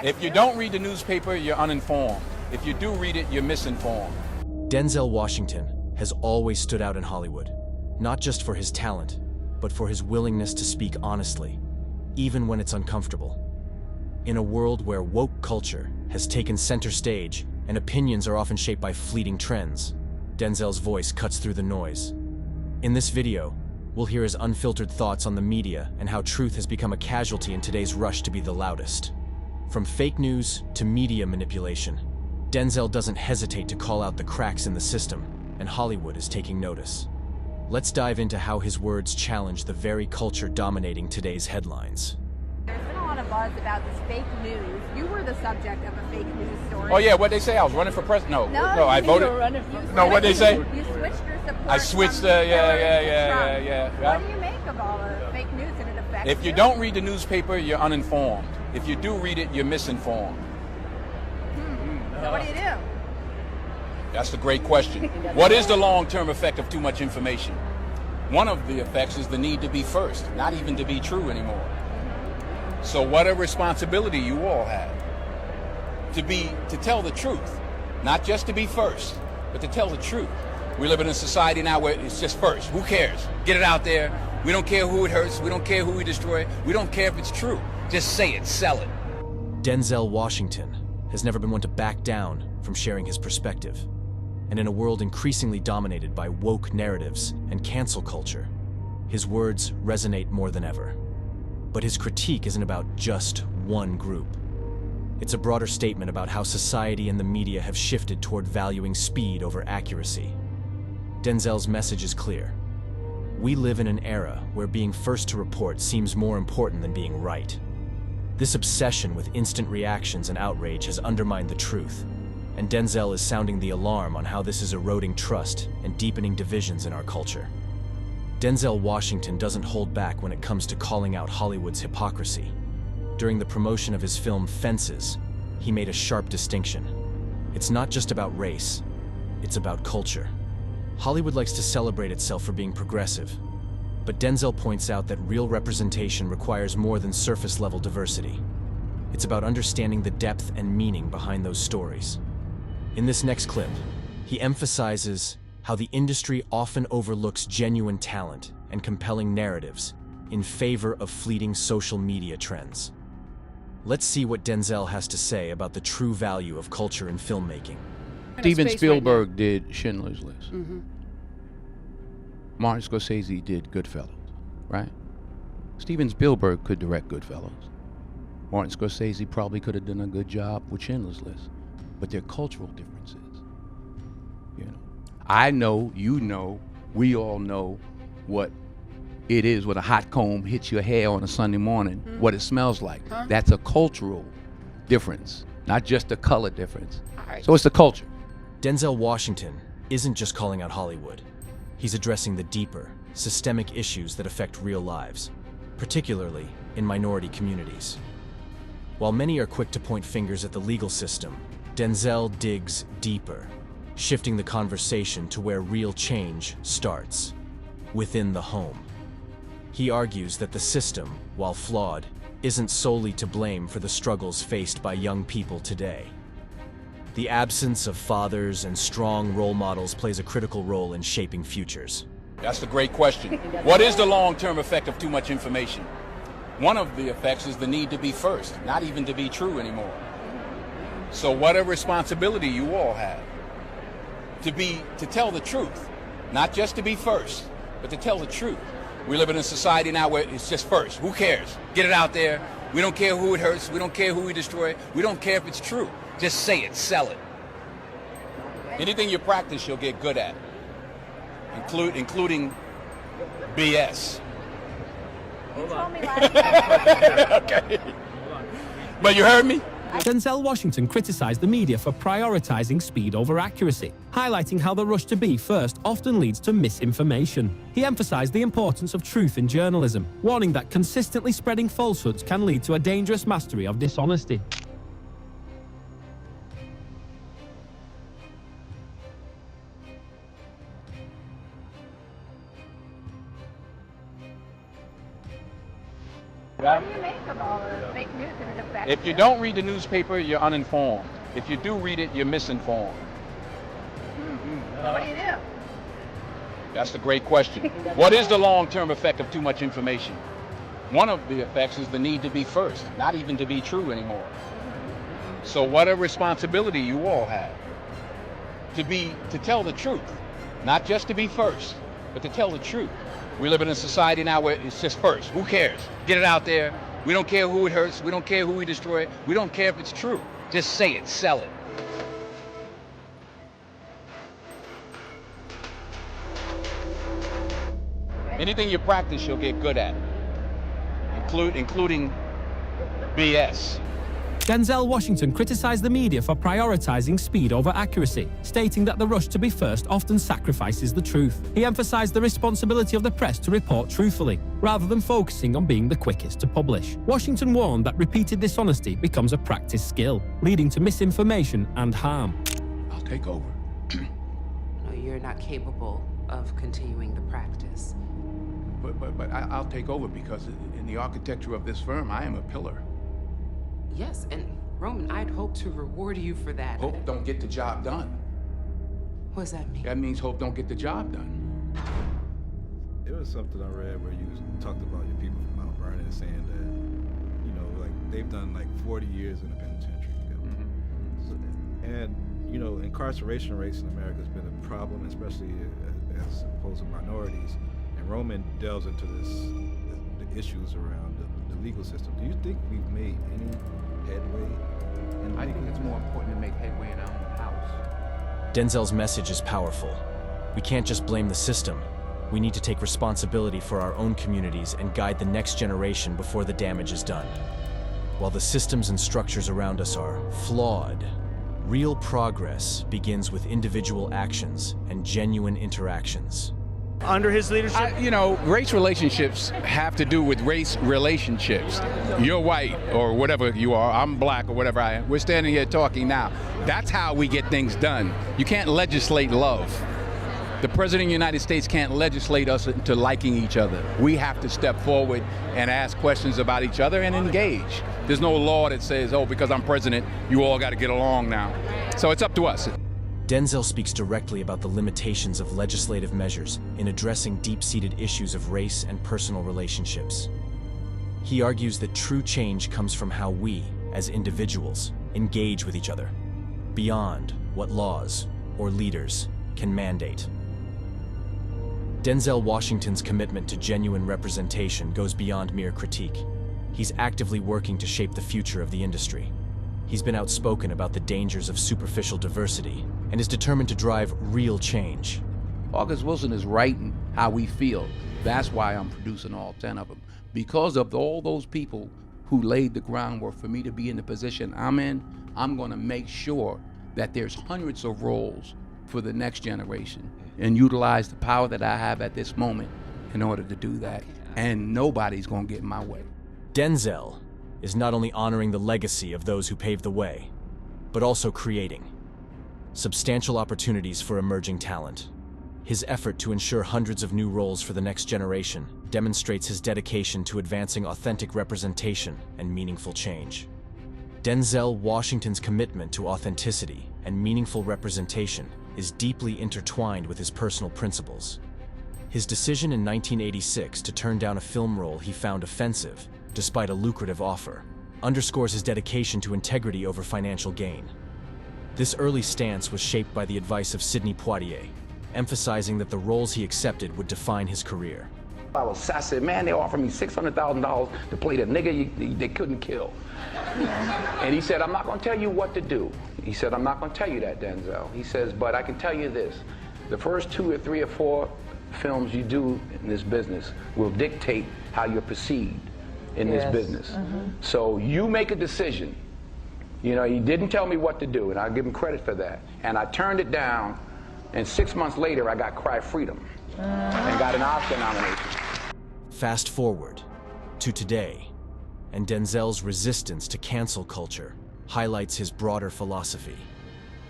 If you don't read the newspaper, you're uninformed. If you do read it, you're misinformed. Denzel Washington has always stood out in Hollywood, not just for his talent, but for his willingness to speak honestly, even when it's uncomfortable. In a world where woke culture has taken center stage and opinions are often shaped by fleeting trends, Denzel's voice cuts through the noise. In this video, we'll hear his unfiltered thoughts on the media and how truth has become a casualty in today's rush to be the loudest. From fake news to media manipulation, Denzel doesn't hesitate to call out the cracks in the system, and Hollywood is taking notice. Let's dive into how his words challenge the very culture dominating today's headlines. There's been a lot of buzz about this fake news. You were the subject of a fake news story. Oh yeah, what'd they say? I was running for president? No, I voted. No, what'd they say? You switched your support. I switched, from Hillary to yeah. What do you make of all the fake news and it affects If you you? don't read the newspaper, you're uninformed. If you do read it, you're misinformed. So what do you do? That's a great question. What is the long-term effect of too much information? One of the effects is the need to be first, not even to be true anymore. So what a responsibility you all have to tell the truth, not just to be first, but to tell the truth. We live in a society now where it's just first. Who cares? Get it out there. We don't care who it hurts. We don't care who we destroy. We don't care if it's true. Just say it, sell it. Denzel Washington has never been one to back down from sharing his perspective. And in a world increasingly dominated by woke narratives and cancel culture, his words resonate more than ever. But his critique isn't about just one group. It's a broader statement about how society and the media have shifted toward valuing speed over accuracy. Denzel's message is clear. We live in an era where being first to report seems more important than being right. This obsession with instant reactions and outrage has undermined the truth, and Denzel is sounding the alarm on how this is eroding trust and deepening divisions in our culture. Denzel Washington doesn't hold back when it comes to calling out Hollywood's hypocrisy. During the promotion of his film Fences, he made a sharp distinction. It's not just about race, it's about culture. Hollywood likes to celebrate itself for being progressive, but Denzel points out that real representation requires more than surface-level diversity. It's about understanding the depth and meaning behind those stories. In this next clip, he emphasizes how the industry often overlooks genuine talent and compelling narratives in favor of fleeting social media trends. Let's see what Denzel has to say about the true value of culture in filmmaking. Steven Spielberg did Schindler's List. Martin Scorsese did Goodfellas, right? Steven Spielberg could direct Goodfellas. Martin Scorsese probably could have done a good job with Schindler's List, but they're cultural differences. You know, I know, you know, we all know what it is when a hot comb hits your hair on a Sunday morning, what it smells like. That's a cultural difference, not just a color difference. So it's the culture. Denzel Washington isn't just calling out Hollywood. He's addressing the deeper, systemic issues that affect real lives, particularly in minority communities. While many are quick to point fingers at the legal system, Denzel digs deeper, shifting the conversation to where real change starts, within the home. He argues that the system, while flawed, isn't solely to blame for the struggles faced by young people today. The absence of fathers and strong role models plays a critical role in shaping futures. That's a great question. What is the long-term effect of too much information? One of the effects is the need to be first, not even to be true anymore. So what a responsibility you all have to tell the truth, not just to be first, but to tell the truth. We live in a society now where it's just first. Who cares? Get it out there. We don't care who it hurts. We don't care who we destroy. We don't care if it's true. Just say it, sell it. Anything you practice, you'll get good at, including BS. You told me last night. Okay. But you heard me? Denzel Washington criticized the media for prioritizing speed over accuracy, highlighting how the rush to be first often leads to misinformation. He emphasized the importance of truth in journalism, warning that consistently spreading falsehoods can lead to a dangerous mastery of dishonesty. What do you make of all the fake news and it affects If you don't read the newspaper, you're uninformed. If you do read it, you're misinformed. So what do you do? That's a great question. What is the long-term effect of too much information? One of the effects is the need to be first, not even to be true anymore. So what a responsibility you all have to tell the truth, not just to be first, but to tell the truth. We live in a society now where it's just first. Who cares? Get it out there. We don't care who it hurts. We don't care who we destroy. We don't care if it's true. Just say it, sell it. Anything you practice, you'll get good at, including BS. Denzel Washington criticized the media for prioritizing speed over accuracy, stating that the rush to be first often sacrifices the truth. He emphasized the responsibility of the press to report truthfully, rather than focusing on being the quickest to publish. Washington warned that repeated dishonesty becomes a practice skill, leading to misinformation and harm. I'll take over. No, you're not capable of continuing the practice. But I'll take over because in the architecture of this firm, I am a pillar. Yes, and Roman, I'd hope to reward you for that. Hope don't get the job done. What does that mean? That means hope don't get the job done. It was something I read where you talked about your people from Mount Vernon saying that, you know, like they've done like 40 years in the penitentiary. And, you know, incarceration rates in America has been a problem, especially as opposed to minorities. And Roman delves into the issues around the legal system. Do you think we've made any headway? I think it's more important to make headway in our own house. Denzel's message is powerful. We can't just blame the system. We need to take responsibility for our own communities and guide the next generation before the damage is done. While the systems and structures around us are flawed, real progress begins with individual actions and genuine interactions. Under his leadership? Race relationships have to do with race relationships. You're white or whatever you are, I'm black or whatever I am. We're standing here talking now. That's how we get things done. You can't legislate love. The President of the United States can't legislate us into liking each other. We have to step forward and ask questions about each other and engage. There's no law that says, oh, because I'm president, you all got to get along now. So it's up to us. Denzel speaks directly about the limitations of legislative measures in addressing deep-seated issues of race and personal relationships. He argues that true change comes from how we, as individuals, engage with each other, beyond what laws or leaders can mandate. Denzel Washington's commitment to genuine representation goes beyond mere critique. He's actively working to shape the future of the industry. He's been outspoken about the dangers of superficial diversity and is determined to drive real change. August Wilson is writing how we feel. That's why I'm producing all 10 of them. Because of all those people who laid the groundwork for me to be in the position I'm in, I'm going to make sure that there's hundreds of roles for the next generation and utilize the power that I have at this moment in order to do that. And nobody's going to get in my way. Denzel is not only honoring the legacy of those who paved the way, but also creating substantial opportunities for emerging talent. His effort to ensure hundreds of new roles for the next generation demonstrates his dedication to advancing authentic representation and meaningful change. Denzel Washington's commitment to authenticity and meaningful representation is deeply intertwined with his personal principles. His decision in 1986 to turn down a film role he found offensive, despite a lucrative offer, underscores his dedication to integrity over financial gain. This early stance was shaped by the advice of Sidney Poitier, emphasizing that the roles he accepted would define his career. I said, man, they offered me $600,000 to play the nigga they couldn't kill. And he said, I'm not going to tell you what to do. He said, I'm not going to tell you that, Denzel. He says, but I can tell you this. The first 2 or 3 or 4 films you do in this business will dictate how you're perceived in this business. So you make a decision. You know, he didn't tell me what to do, and I give him credit for that. And I turned it down, and 6 months later, I got Cry Freedom and got an Oscar nomination. Fast forward to today, and Denzel's resistance to cancel culture highlights his broader philosophy.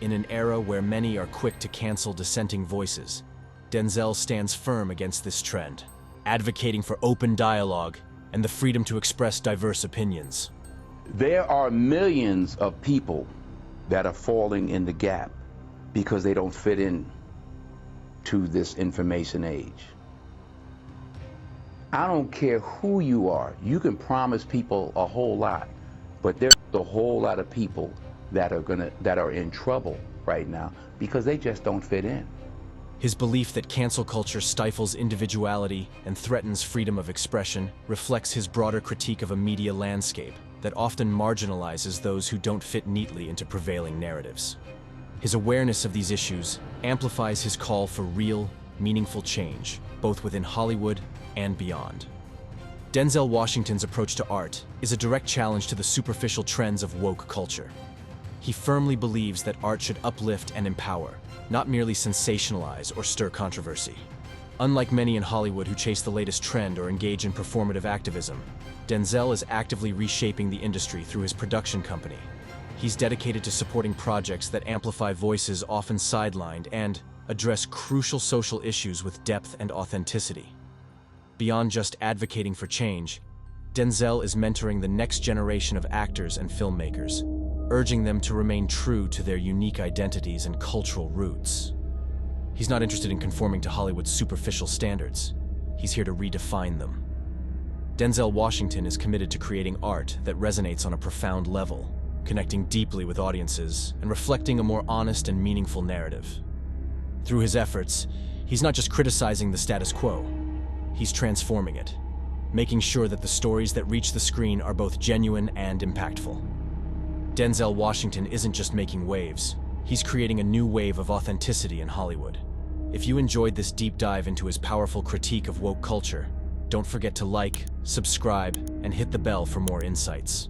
In an era where many are quick to cancel dissenting voices, Denzel stands firm against this trend, advocating for open dialogue and the freedom to express diverse opinions. There are millions of people that are falling in the gap because they don't fit in to this information age. I don't care who you are. You can promise people a whole lot, but there's a whole lot of people that are in trouble right now because they just don't fit in. His belief that cancel culture stifles individuality and threatens freedom of expression reflects his broader critique of a media landscape that often marginalizes those who don't fit neatly into prevailing narratives. His awareness of these issues amplifies his call for real, meaningful change, both within Hollywood and beyond. Denzel Washington's approach to art is a direct challenge to the superficial trends of woke culture. He firmly believes that art should uplift and empower, not merely sensationalize or stir controversy. Unlike many in Hollywood who chase the latest trend or engage in performative activism, Denzel is actively reshaping the industry through his production company. He's dedicated to supporting projects that amplify voices often sidelined and address crucial social issues with depth and authenticity. Beyond just advocating for change, Denzel is mentoring the next generation of actors and filmmakers, urging them to remain true to their unique identities and cultural roots. He's not interested in conforming to Hollywood's superficial standards. He's here to redefine them. Denzel Washington is committed to creating art that resonates on a profound level, connecting deeply with audiences and reflecting a more honest and meaningful narrative. Through his efforts, he's not just criticizing the status quo, he's transforming it, making sure that the stories that reach the screen are both genuine and impactful. Denzel Washington isn't just making waves, he's creating a new wave of authenticity in Hollywood. If you enjoyed this deep dive into his powerful critique of woke culture, don't forget to like, subscribe, and hit the bell for more insights.